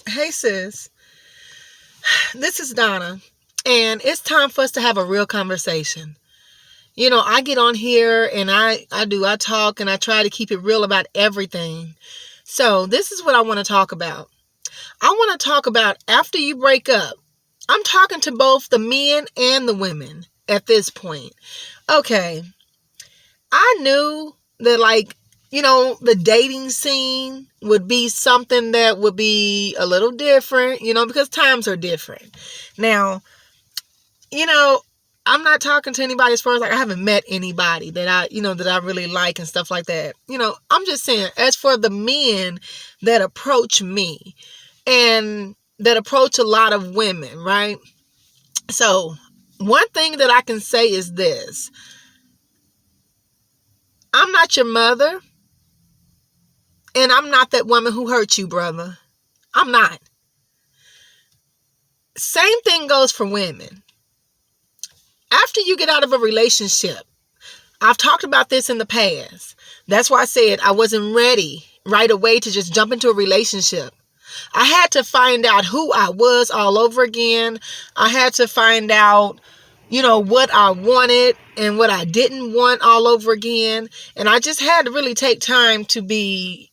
Hey sis, this is Donna, and it's time for us to have a real conversation. I get on here and I talk and I try to keep it real about everything. So this is what I want to talk about. I want to talk about after you break up. I'm talking to both the men and the women at this point. Okay, I knew that the dating scene would be something that would be a little different, because times are different. Now, you know, I'm not talking to anybody as far as I haven't met anybody that I really like and stuff like that. I'm just saying, as for the men that approach me and that approach a lot of women, right? So, one thing that I can say is this: I'm not your mother, and I'm not that woman who hurt you, brother. I'm not. Same thing goes for women. After you get out of a relationship, I've talked about this in the past. That's why I said I wasn't ready right away to just jump into a relationship. I had to find out who I was all over again. I had to find out, what I wanted and what I didn't want all over again. And I just had to really take time to be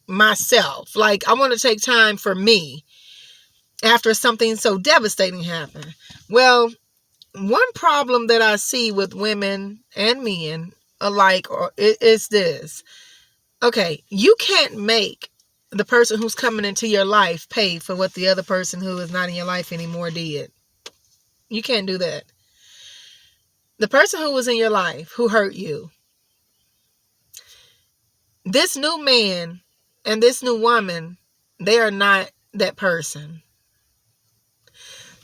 myself. Like, I want to take time for me after something so devastating happened. Well, one problem that I see with women and men alike is this. Okay, you can't make the person who's coming into your life pay for what the other person who is not in your life anymore did. You can't do that. The person who was in your life, who hurt you, this new man and this new woman, they are not that person.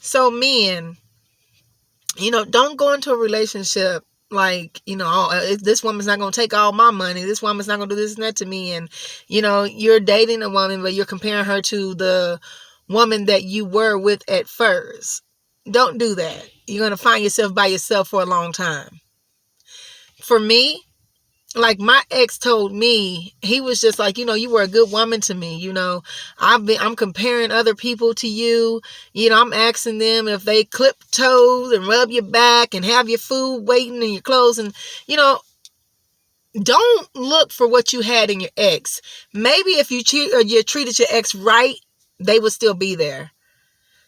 So men, don't go into a relationship like, this woman's not going to take all my money. This woman's not going to do this and that to me. And, you're dating a woman, but you're comparing her to the woman that you were with at first. Don't do that. You're going to find yourself by yourself for a long time. For me, like my ex told me, he was just like, you were a good woman to me. I'm comparing other people to you. I'm asking them if they clip toes and rub your back and have your food waiting in your clothes. And, don't look for what you had in your ex. Maybe if you treated your ex right, they would still be there.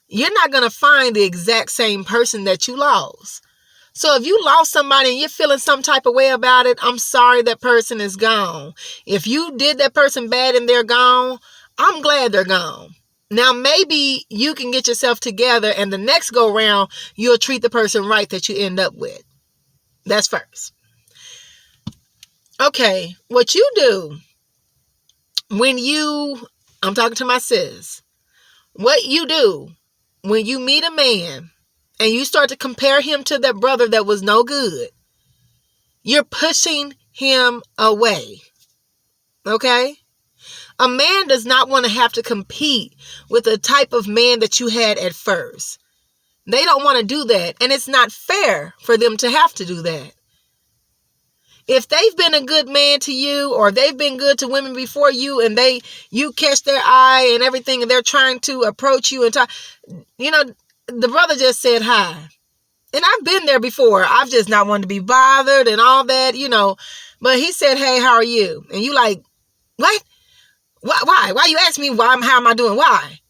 You're not going to find the exact same person that you lost. So if you lost somebody and you're feeling some type of way about it, I'm sorry that person is gone. If you did that person bad and they're gone, I'm glad they're gone. Now, maybe you can get yourself together and the next go round, you'll treat the person right that you end up with. That's first. Okay, what you do I'm talking to my sis, what you do when you meet a man and you start to compare him to that brother that was no good, you're pushing him away. Okay? A man does not want to have to compete with the type of man that you had at first. They don't want to do that. And it's not fair for them to have to do that. If they've been a good man to you, or they've been good to women before you, and you catch their eye and everything, and they're trying to approach you and talk, the brother just said hi. And I've been there before. I've just not wanted to be bothered and all that, But he said, hey, how are you? And you like, what? Why? Why you ask me how am I doing? Why?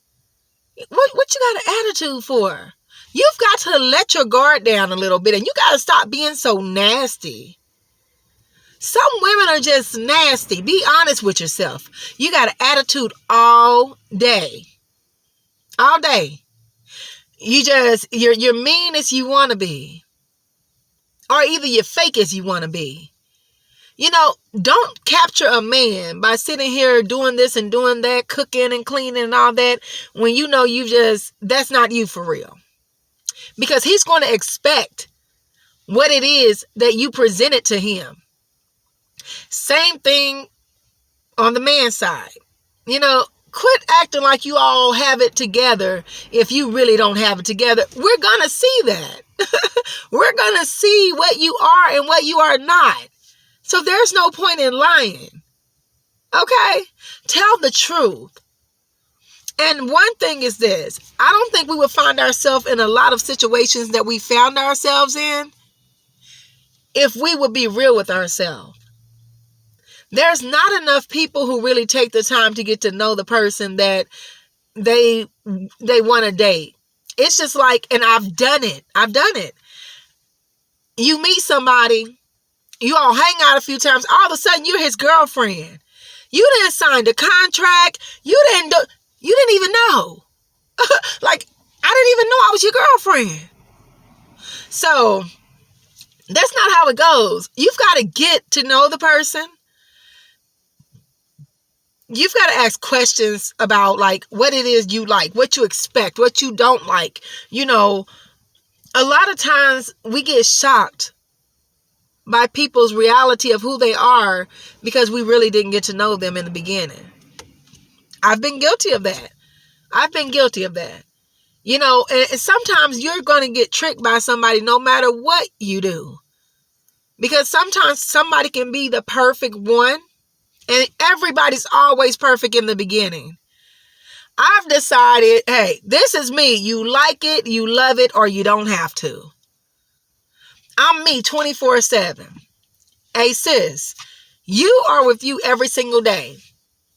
What you got an attitude for? You've got to let your guard down a little bit, and you got to stop being so nasty. Some women are just nasty. Be honest with yourself. You got an attitude all day. All day. You're mean as you want to be. Or either you're fake as you want to be. Don't capture a man by sitting here doing this and doing that, cooking and cleaning and all that, when that's not you for real. Because he's going to expect what it is that you presented to him. Same thing on the man's side. Quit acting like you all have it together if you really don't have it together. We're going to see that. We're going to see what you are and what you are not. So there's no point in lying. Okay? Tell the truth. And one thing is this, I don't think we would find ourselves in a lot of situations that we found ourselves in if we would be real with ourselves. There's not enough people who really take the time to get to know the person that they want to date. It's just like, and I've done it. You meet somebody, you all hang out a few times, all of a sudden you're his girlfriend. You didn't sign the contract. You didn't even know. Like, I didn't even know I was your girlfriend. So that's not how it goes. You've got to get to know the person. You've got to ask questions about like what it is you like, what you expect, what you don't like. You know, a lot of times we get shocked by people's reality of who they are because we really didn't get to know them in the beginning. I've been guilty of that. You know, and sometimes you're going to get tricked by somebody no matter what you do. Because sometimes somebody can be the perfect one. And everybody's always perfect in the beginning. I've decided, hey, this is me. You like it, you love it, or you don't have to. I'm me 24/7. Hey, sis, you are with you every single day.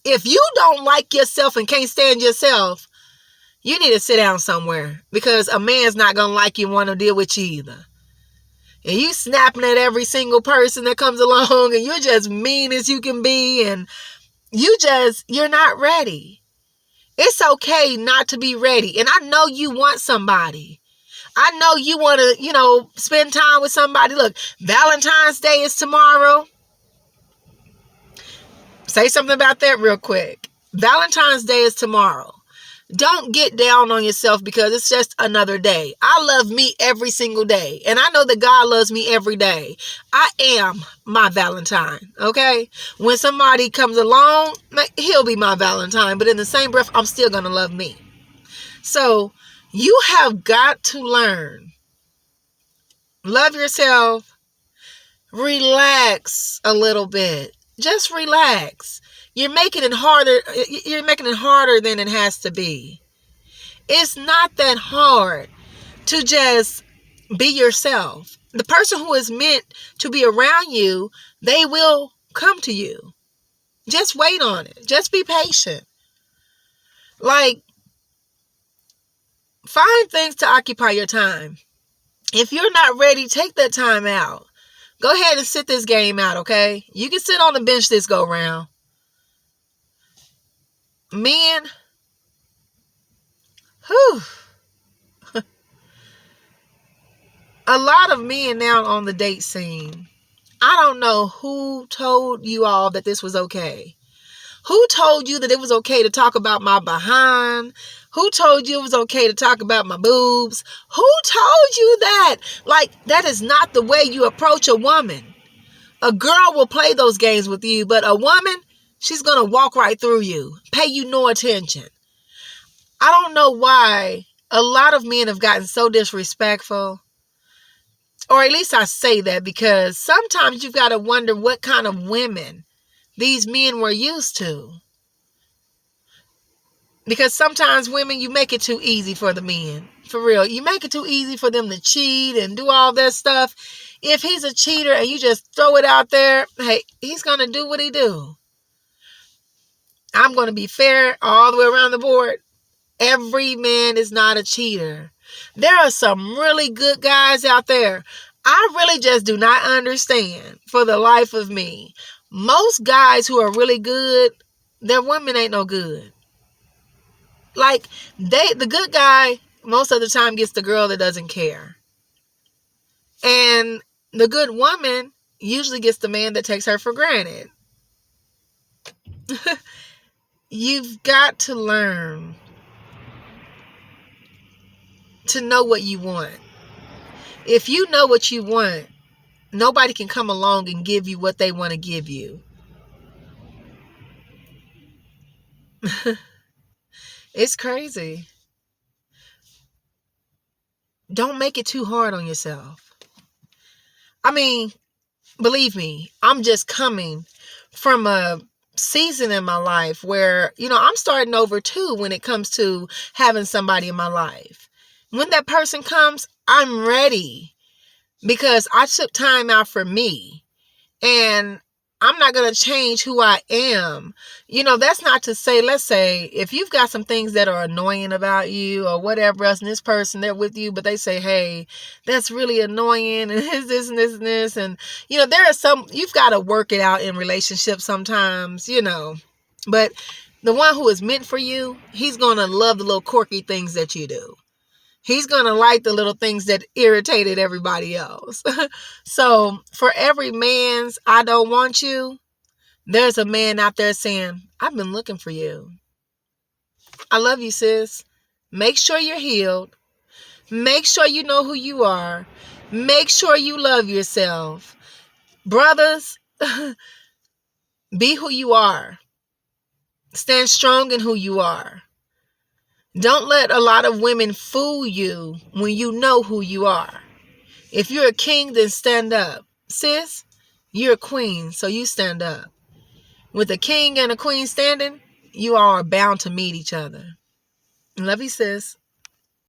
If you don't like yourself and can't stand yourself, you need to sit down somewhere because a man's not going to like you and want to deal with you either. And you snapping at every single person that comes along and you're just mean as you can be and you're not ready. It's okay not to be ready. And I know you want somebody. I know you want to, spend time with somebody. Look, Valentine's Day is tomorrow. Say something about that real quick. Valentine's Day is tomorrow. Don't get down on yourself because it's just another day. I love me every single day. And I know that God loves me every day. I am my Valentine, okay? When somebody comes along, he'll be my Valentine. But in the same breath, I'm still going to love me. So you have got to learn. Love yourself. Relax a little bit. Just relax. You're making it harder than it has to be. It's not that hard to just be yourself. The person who is meant to be around you, they will come to you. Just wait on it. Just be patient. Like, find things to occupy your time. If you're not ready, take that time out. Go ahead and sit this game out, okay? You can sit on the bench this go round. Men, a lot of men now on the date scene. I don't know who told you all that this was okay. Who told you that it was okay to talk about my behind? Who told you it was okay to talk about my boobs? Who told you that? Like, that is not the way you approach a woman. A girl will play those games with you, but a woman, she's going to walk right through you, pay you no attention. I don't know why a lot of men have gotten so disrespectful. Or at least I say that because sometimes you've got to wonder what kind of women these men were used to. Because sometimes women, you make it too easy for the men. For real. You make it too easy for them to cheat and do all that stuff. If he's a cheater and you just throw it out there, hey, he's going to do what he do. I'm going to be fair all the way around the board. Every man is not a cheater. There are some really good guys out there. I really just do not understand for the life of me. Most guys who are really good, their women ain't no good. Like, the good guy most of the time gets the girl that doesn't care. And the good woman usually gets the man that takes her for granted. You've got to learn to know what you want. If you know what you want, nobody can come along and give you what they want to give you. It's crazy. Don't make it too hard on yourself. I mean, believe me, I'm just coming from a season in my life where, I'm starting over too when it comes to having somebody in my life. When that person comes, I'm ready because I took time out for me. And I'm not going to change who I am. That's not to say, let's say, if you've got some things that are annoying about you or whatever else, and this person, they're with you, but they say, hey, that's really annoying, and this and this and this. And, there are some, you've got to work it out in relationships sometimes, But the one who is meant for you, he's going to love the little quirky things that you do. He's going to like the little things that irritated everybody else. So for every man's I don't want you, there's a man out there saying, I've been looking for you. I love you, sis. Make sure you're healed. Make sure you know who you are. Make sure you love yourself. Brothers, be who you are. Stand strong in who you are. Don't let a lot of women fool you when you know who you are. If you're a king, then stand up. Sis, you're a queen, so you stand up. With a king and a queen standing, you all are bound to meet each other. Love you, sis.